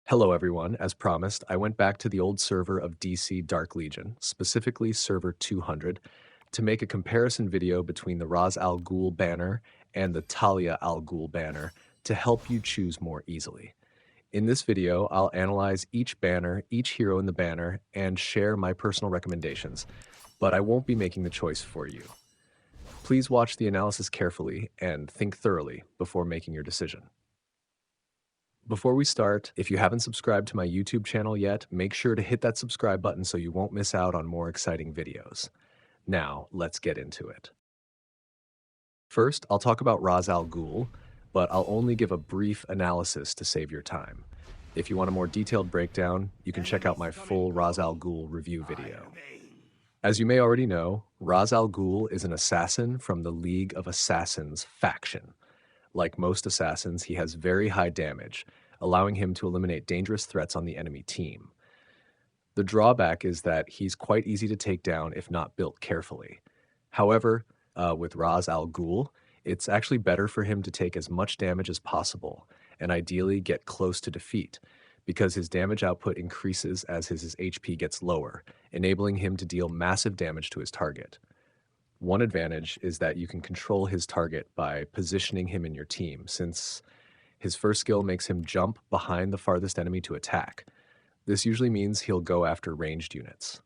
Hello everyone, as promised, I went back to the old server of DC Dark Legion, specifically server 200, to make a comparison video between the Razal Ghoul banner and the Talia Al Ghul banner to help you choose more easily. In this video, I'll analyze each banner, each hero in the banner, and share my personal recommendations, but I won't be making the choice for you. Please watch the analysis carefully and think thoroughly before making your decision. Before we start, if you haven't subscribed to my YouTube channel yet, make sure to hit that subscribe button so you won't miss out on more exciting videos. Now, let's get into it. First, I'll talk about Razal Ghoul, but I'll only give a brief analysis to save your time. If you want a more detailed breakdown, you can check out my full Razal Ghoul review video. As you may already know, Razal Ghoul is an assassin from the League of Assassins faction. Like most assassins, he has very high damage, allowing him to eliminate dangerous threats on the enemy team. The drawback is that he's quite easy to take down if not built carefully. However, with Raz Al Ghul, it's actually better for him to take as much damage as possible and ideally get close to defeat, because his damage output increases as his HP gets lower, enabling him to deal massive damage to his target. One advantage is that you can control his target by positioning him in your team, since his first skill makes him jump behind the farthest enemy to attack. This usually means he'll go after ranged units.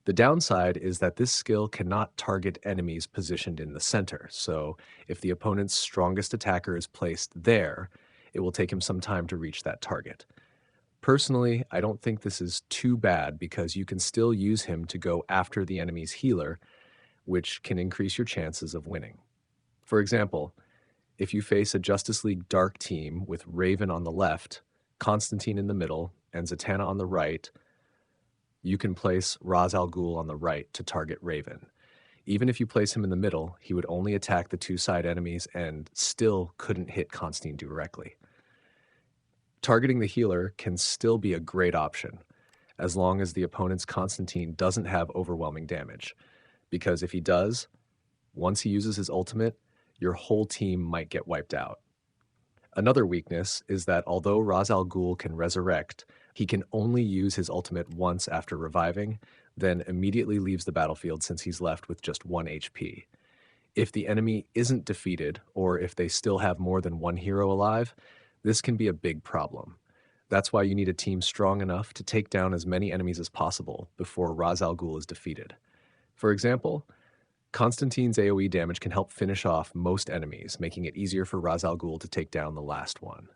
The downside is that this skill cannot target enemies positioned in the center, so if the opponent's strongest attacker is placed there, it will take him some time to reach that target. Personally, I don't think this is too bad because you can still use him to go after the enemy's healer, which can increase your chances of winning. For example, if you face a Justice League Dark team with Raven on the left, Constantine in the middle, and Zatanna on the right, you can place Raz Al Ghul on the right to target Raven. Even if you place him in the middle, he would only attack the two side enemies and still couldn't hit Constantine directly. Targeting the healer can still be a great option, as long as the opponent's Constantine doesn't have overwhelming damage. Because if he does, once he uses his ultimate, your whole team might get wiped out. Another weakness is that although Raz Al Ghul can resurrect, he can only use his ultimate once after reviving, then immediately leaves the battlefield since he's left with just 1 HP. If the enemy isn't defeated, or if they still have more than one hero alive, this can be a big problem. That's why you need a team strong enough to take down as many enemies as possible before Raz Al Ghul is defeated. For example, Constantine's AoE damage can help finish off most enemies, making it easier for Raz Al Ghul to take down the last one.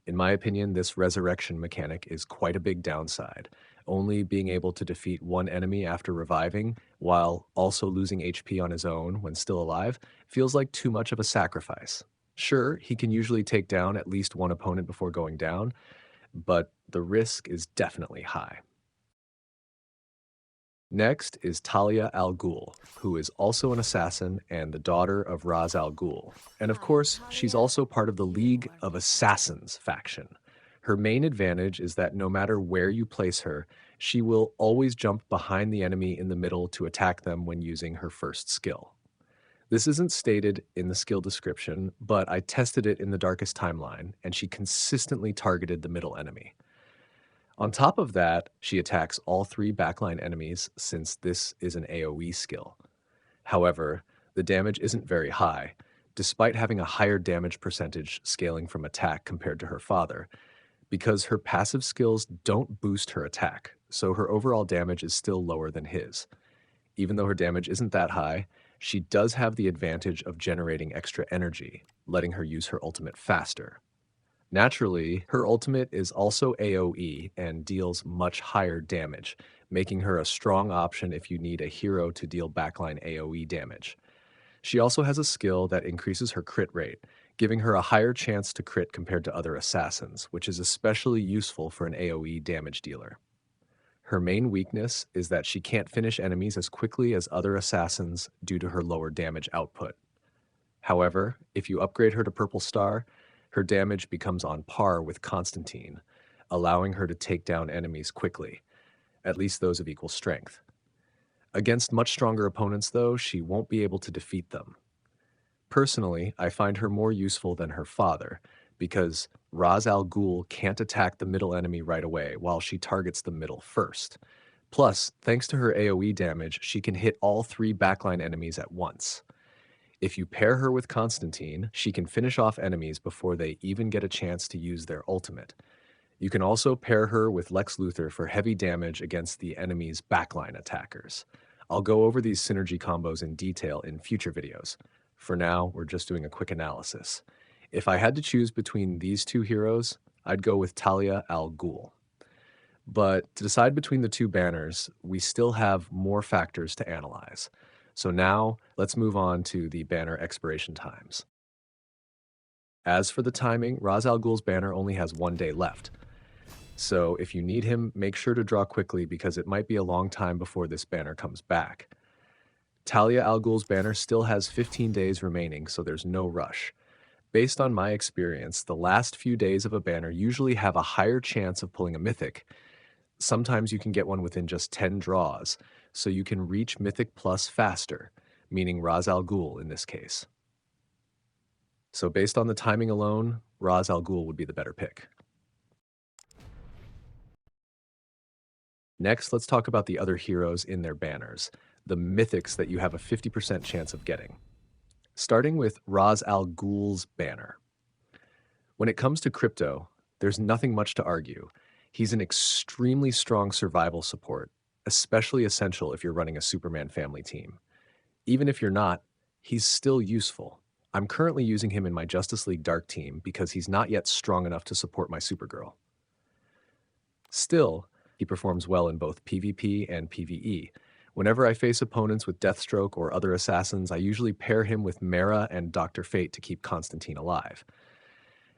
In my opinion, this resurrection mechanic is quite a big downside. Only being able to defeat one enemy after reviving, while also losing HP on his own when still alive, feels like too much of a sacrifice. Sure, he can usually take down at least one opponent before going down, but the risk is definitely high. Next is Talia Al Ghul, who is also an assassin and the daughter of Raz Al Ghul. And of course, she's also part of the League of Assassins faction. Her main advantage is that no matter where you place her, she will always jump behind the enemy in the middle to attack them when using her first skill. This isn't stated in the skill description, but I tested it in the Darkest Timeline, and she consistently targeted the middle enemy. On top of that, she attacks all 3 backline enemies since this is an AoE skill. However, the damage isn't very high, despite having a higher damage percentage scaling from attack compared to her father, because her passive skills don't boost her attack, so her overall damage is still lower than his. Even though her damage isn't that high, she does have the advantage of generating extra energy, letting her use her ultimate faster. Naturally, her ultimate is also AoE and deals much higher damage, making her a strong option if you need a hero to deal backline AoE damage. She also has a skill that increases her crit rate, giving her a higher chance to crit compared to other assassins, which is especially useful for an AoE damage dealer. Her main weakness is that she can't finish enemies as quickly as other assassins due to her lower damage output. However, if you upgrade her to Purple Star, her damage becomes on par with Constantine, allowing her to take down enemies quickly, at least those of equal strength. Against much stronger opponents, though, she won't be able to defeat them. Personally, I find her more useful than her father, because Razal Ghoul can't attack the middle enemy right away while she targets the middle first. Plus, thanks to her AoE damage, she can hit all three backline enemies at once. If you pair her with Constantine, she can finish off enemies before they even get a chance to use their ultimate. You can also pair her with Lex Luthor for heavy damage against the enemy's backline attackers. I'll go over these synergy combos in detail in future videos. For now, we're just doing a quick analysis. If I had to choose between these two heroes, I'd go with Talia Al Ghul. But to decide between the two banners, we still have more factors to analyze. So now, let's move on to the banner expiration times. As for the timing, Razal Al Ghul's banner only has 1 day left. So if you need him, make sure to draw quickly because it might be a long time before this banner comes back. Talia Al Ghul's banner still has 15 days remaining, so there's no rush. Based on my experience, the last few days of a banner usually have a higher chance of pulling a mythic. Sometimes you can get one within just 10 draws, so you can reach Mythic Plus faster, meaning Razal Al Ghul in this case. So based on the timing alone, Razal Al Ghul would be the better pick. Next, let's talk about the other heroes in their banners, the mythics that you have a 50% chance of getting. Starting with Razal Al Ghul's banner. When it comes to Krypto, there's nothing much to argue. He's an extremely strong survival support, especially essential if you're running a Superman family team. Even if you're not, he's still useful. I'm currently using him in my Justice League Dark team because he's not yet strong enough to support my Supergirl. Still, he performs well in both PvP and PvE. Whenever I face opponents with Deathstroke or other assassins, I usually pair him with Mera and Dr. Fate to keep Constantine alive.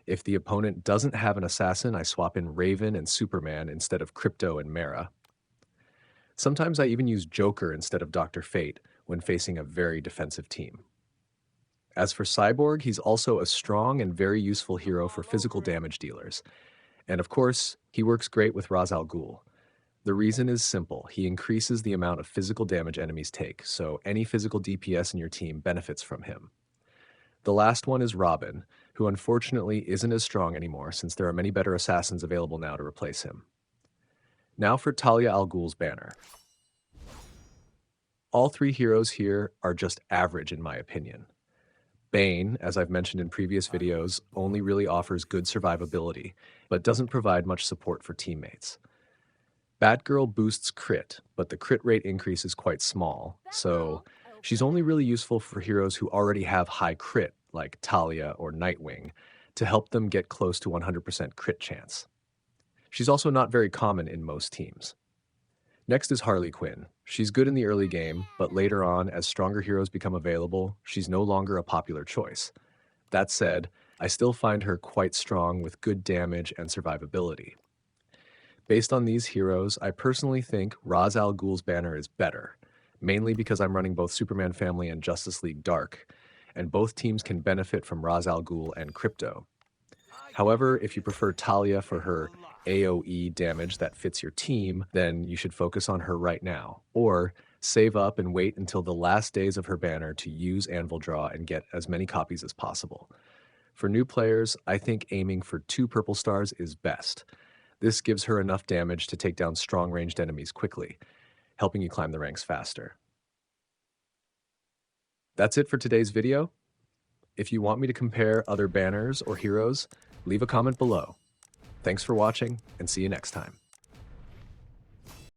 If the opponent doesn't have an assassin, I swap in Raven and Superman instead of Krypto and Mera. Sometimes I even use Joker instead of Dr. Fate when facing a very defensive team. As for Cyborg, he's also a strong and very useful hero for physical damage dealers. And of course, he works great with Razal Al Ghul. The reason is simple. He increases the amount of physical damage enemies take, so any physical DPS in your team benefits from him. The last one is Robin, who unfortunately isn't as strong anymore since there are many better assassins available now to replace him. Now for Talia Al Ghul's banner. All three heroes here are just average in my opinion. Bane, as I've mentioned in previous videos, only really offers good survivability, but doesn't provide much support for teammates. Batgirl boosts crit, but the crit rate increase is quite small, so she's only really useful for heroes who already have high crit, like Talia or Nightwing, to help them get close to 100% crit chance. She's also not very common in most teams. Next is Harley Quinn. She's good in the early game, but later on, as stronger heroes become available, she's no longer a popular choice. That said, I still find her quite strong with good damage and survivability. Based on these heroes, I personally think Razal Al Ghul's banner is better, mainly because I'm running both Superman Family and Justice League Dark, and both teams can benefit from Razal Al Ghul and Krypto. However, if you prefer Talia for her AoE damage that fits your team, then you should focus on her right now, or save up and wait until the last days of her banner to use Anvil Draw and get as many copies as possible. For new players, I think aiming for 2 purple stars is best. This gives her enough damage to take down strong ranged enemies quickly, helping you climb the ranks faster. That's it for today's video. If you want me to compare other banners or heroes, leave a comment below. Thanks for watching, and see you next time.